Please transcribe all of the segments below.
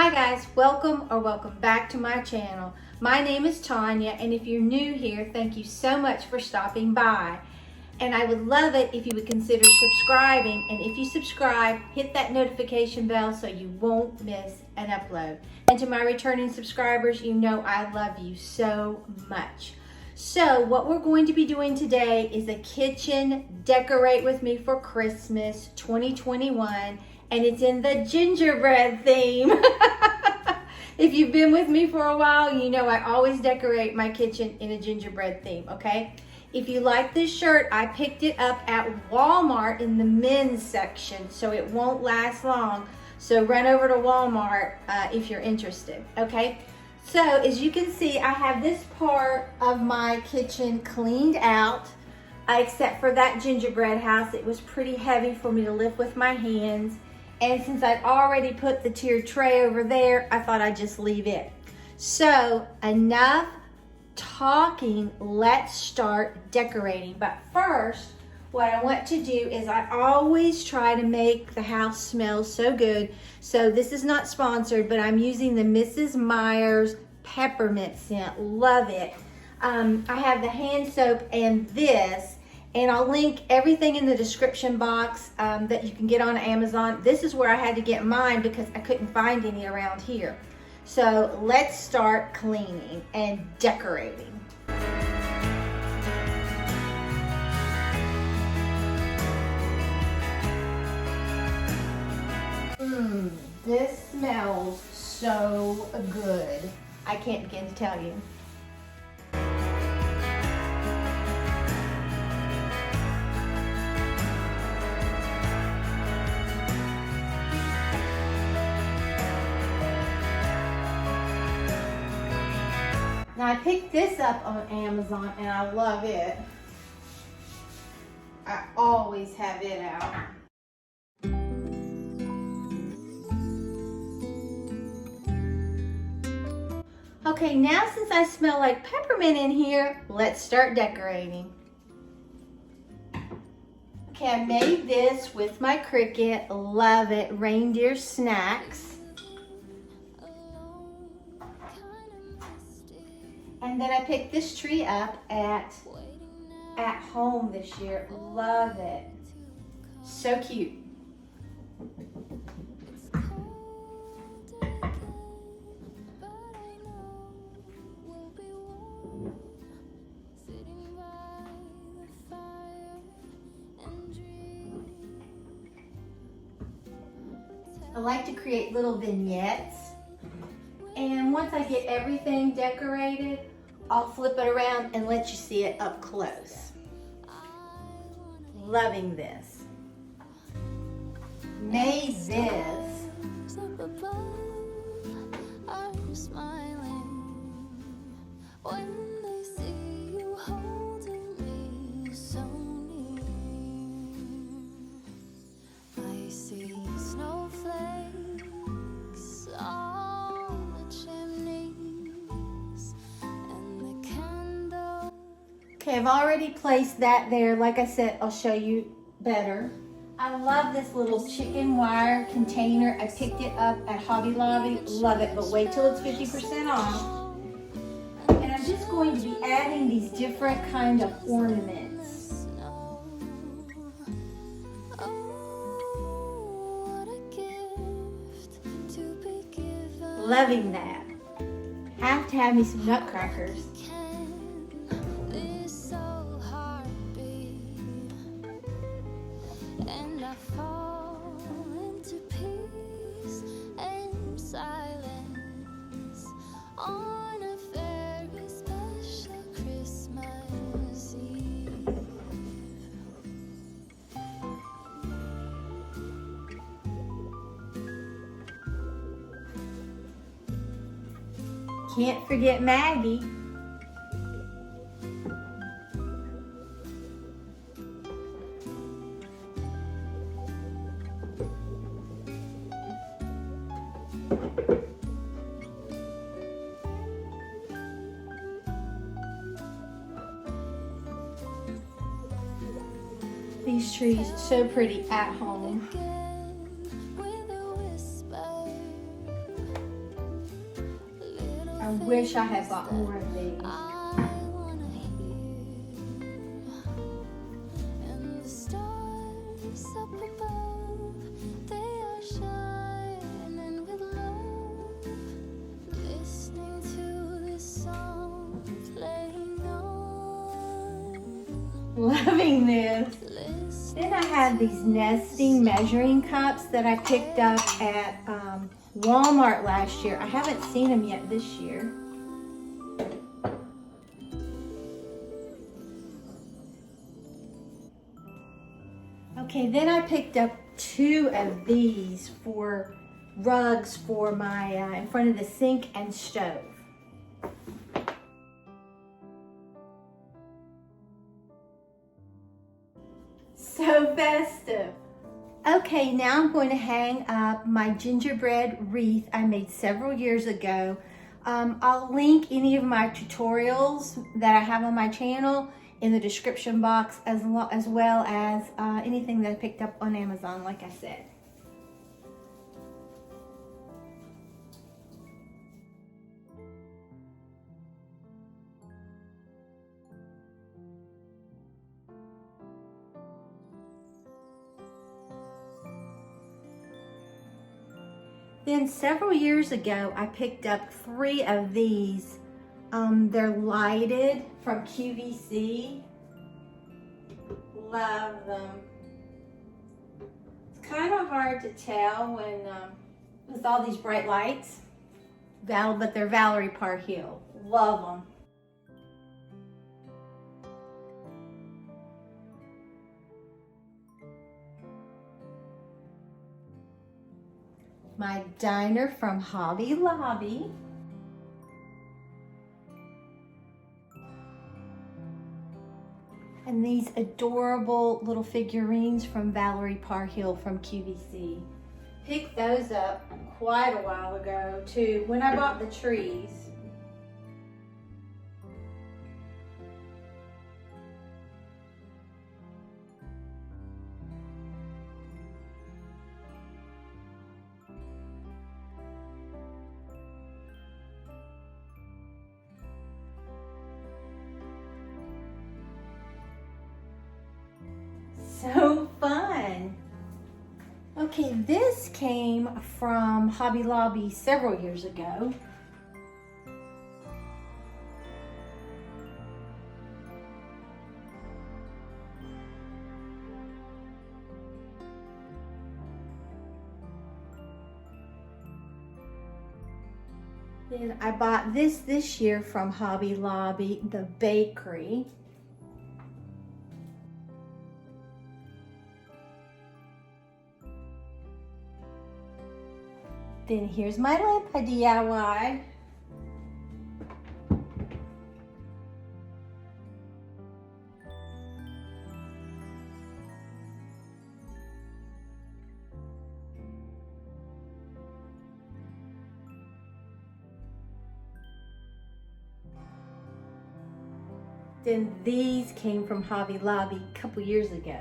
Hi guys, welcome back to my channel. My name is Tanya, and if you're new here, thank you so much for stopping by. And I would love it if you would consider subscribing, and if you subscribe, hit that notification bell so you won't miss an upload. And to my returning subscribers, you know I love you so much. So what we're going to be doing today is a kitchen decorate with me for Christmas 2021, and it's in the gingerbread theme. If you've been with me for a while, you know I always decorate my kitchen in a gingerbread theme, okay? If you like this shirt, I picked it up at Walmart in the men's section, so it won't last long. So run over to Walmart if you're interested, okay? So as you can see, I have this part of my kitchen cleaned out, except for that gingerbread house. It was pretty heavy for me to lift with my hands. And since I'd already put the tiered tray over there, I thought I'd just leave it. So enough talking, let's start decorating. But first, what I want to do is I always try to make the house smell so good. So this is not sponsored, but I'm using the Mrs. Meyer's peppermint scent. Love it. I have the hand soap and this, and I'll link everything in the description box that you can get on Amazon. This is where I had to get mine because I couldn't find any around here. So let's start cleaning and decorating. This smells so good. I can't begin to tell you. Now I picked this up on Amazon and I love it. I always have it out. Okay, now since I smell like peppermint in here, let's start decorating. Okay, I made this with my Cricut. Love it. Reindeer snacks. And then I picked this tree up at home this year. Love it. So cute. I like to create little vignettes. And once I get everything decorated, I'll flip it around and let you see it up close. Loving this. Made this. Okay, I've already placed that there. Like I said, I'll show you better. I love this little chicken wire container. I picked it up at Hobby Lobby. Love it, but wait till it's 50% off. And I'm just going to be adding these different kind of ornaments. Loving that. Have to have me some nutcrackers. Can't forget Maggie. These trees, so pretty at home. wish I had bought more of these. Loving this. Then I have these nesting measuring cups that I picked up at Walmart last year. I haven't seen them yet this year. Okay, then I picked up 2 of these for rugs for my in front of the sink and stove. So festive. Okay, now I'm going to hang up my gingerbread wreath I made several years ago. I'll link any of my tutorials that I have on my channel in the description box, as well as anything that I picked up on Amazon, like I said. Then several years ago, I picked up 3 of these. They're lighted from QVC. Love them. It's kind of hard to tell when with all these bright lights, but they're Valerie Parr Hill. Love them. My diner from Hobby Lobby. And these adorable little figurines from Valerie Parr Hill from QVC. Picked those up quite a while ago too, when I bought the trees. So fun. Okay, this came from Hobby Lobby several years ago. Then I bought this year from Hobby Lobby, the bakery. Then here's my lamp DIY. Then these came from Hobby Lobby a couple years ago.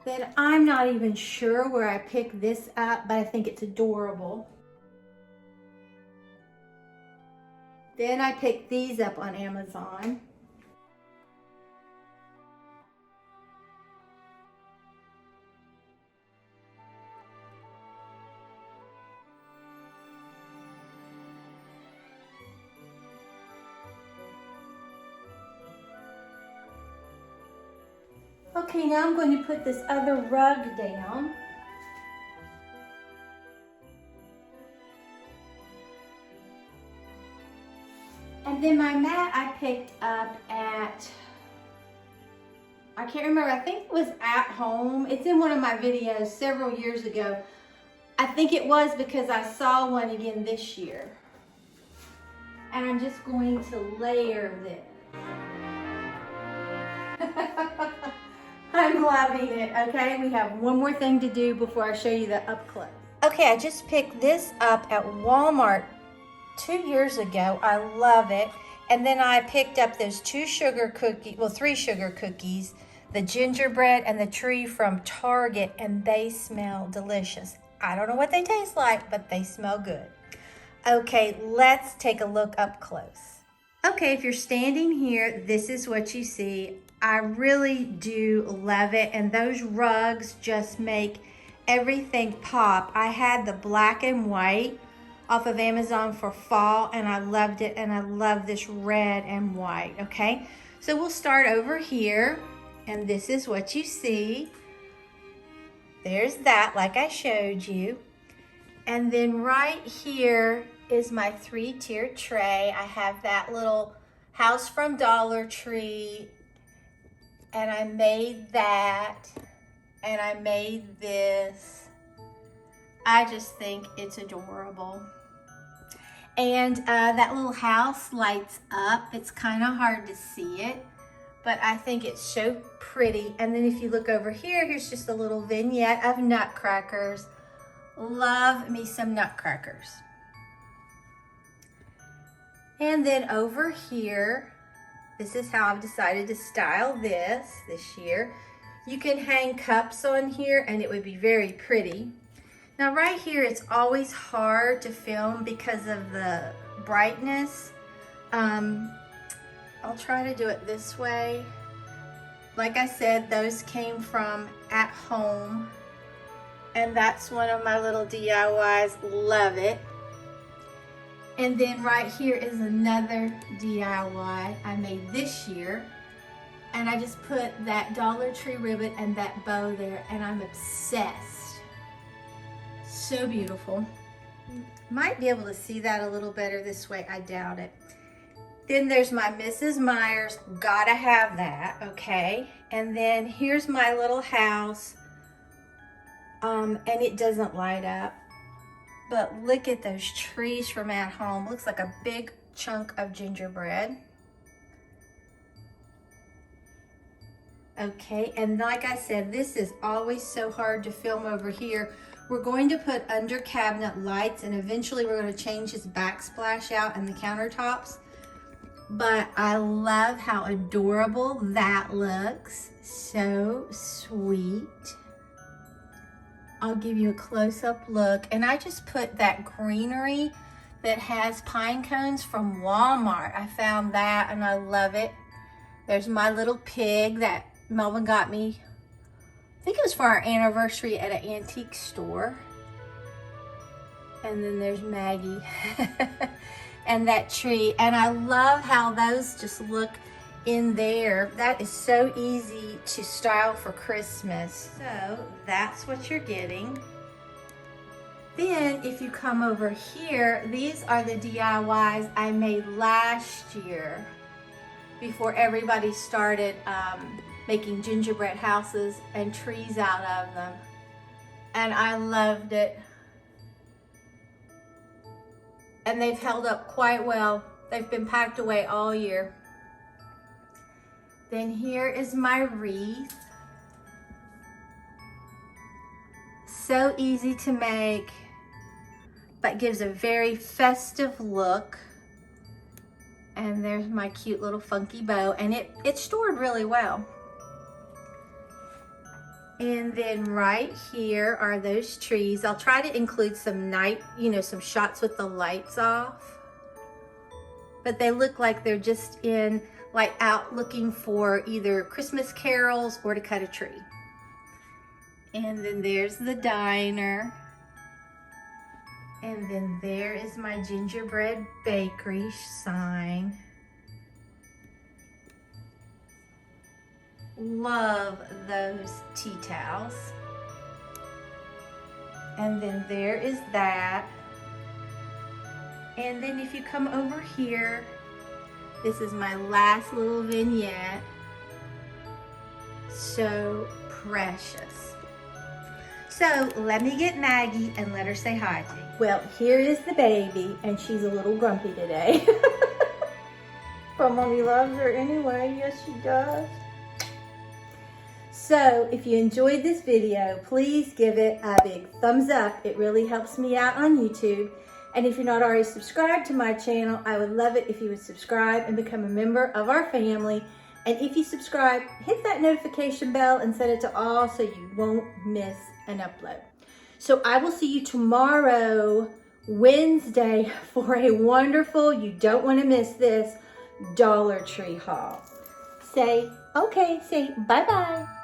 Then I'm not even sure where I picked this up, but I think it's adorable. Then I picked these up on Amazon. Okay, now I'm going to put this other rug down. And then my mat I picked up at, I can't remember, I think it was At Home. It's in one of my videos several years ago. I think it was because I saw one again this year. And I'm just going to layer this. I'm loving it. Okay, we have one more thing to do before I show you the up close. Okay, I just picked this up at Walmart 2 years ago. I love it. And then I picked up those 3 sugar cookies, the gingerbread and the tree from Target, and they smell delicious. I don't know what they taste like, but they smell good. Okay, let's take a look up close. Okay, if you're standing here, this is what you see. I really do love it, and those rugs just make everything pop. I had the black and white off of Amazon for fall, and I loved it, and I love this red and white, okay? So we'll start over here, and this is what you see. There's that, like I showed you. And then right here is my 3-tier tray. I have that little house from Dollar Tree, and I made that, and I made this. I just think it's adorable. And that little house lights up. It's kind of hard to see it, but I think it's so pretty. And then if you look over here, here's just a little vignette of nutcrackers. Love me some nutcrackers. And then over here, this is how I've decided to style this year. You can hang cups on here and it would be very pretty. Now right here, it's always hard to film because of the brightness. I'll try to do it this way. Like I said, those came from At Home, and that's one of my little DIYs. Love it. And then right here is another DIY I made this year, and I just put that Dollar Tree ribbon and that bow there, and I'm obsessed. So beautiful. Might be able to see that a little better this way. I doubt it. Then there's my Mrs. Myers. Gotta have that, okay? And then here's my little house. And it doesn't light up. But look at those trees from At Home. Looks like a big chunk of gingerbread. Okay, and like I said, this is always so hard to film over here. We're going to put under cabinet lights, and eventually we're going to change this backsplash out in the countertops. But I love how adorable that looks. So sweet. I'll give you a close-up look. And I just put that greenery that has pine cones from Walmart. I found that and I love it. There's my little pig that Melvin got me. I think it was for our anniversary at an antique store. And then there's Maggie. And that tree. And I love how those just look in there. That is so easy to style for Christmas. So that's what you're getting. Then if you come over here, these are the DIYs I made last year before everybody started making gingerbread houses and trees out of them. And I loved it. And they've held up quite well. They've been packed away all year. Then here is my wreath. So easy to make, but gives a very festive look. And there's my cute little funky bow, and it's stored really well. And then right here are those trees. I'll try to include some some shots with the lights off. But they look like they're just out looking for either Christmas carols or to cut a tree. And then there's the diner. And then there is my gingerbread bakery sign. Love those tea towels. And then there is that. And then if you come over here, this is my last little vignette. So precious. So let me get Maggie and let her say hi to you. Well, here is the baby, and she's a little grumpy today. But Mommy loves her anyway. Yes, she does. So if you enjoyed this video, please give it a big thumbs up. It really helps me out on YouTube. And if you're not already subscribed to my channel, I would love it if you would subscribe and become a member of our family. And if you subscribe, hit that notification bell and set it to all so you won't miss an upload. So I will see you tomorrow, Wednesday, for a wonderful, you don't want to miss this, Dollar Tree haul. Say bye-bye.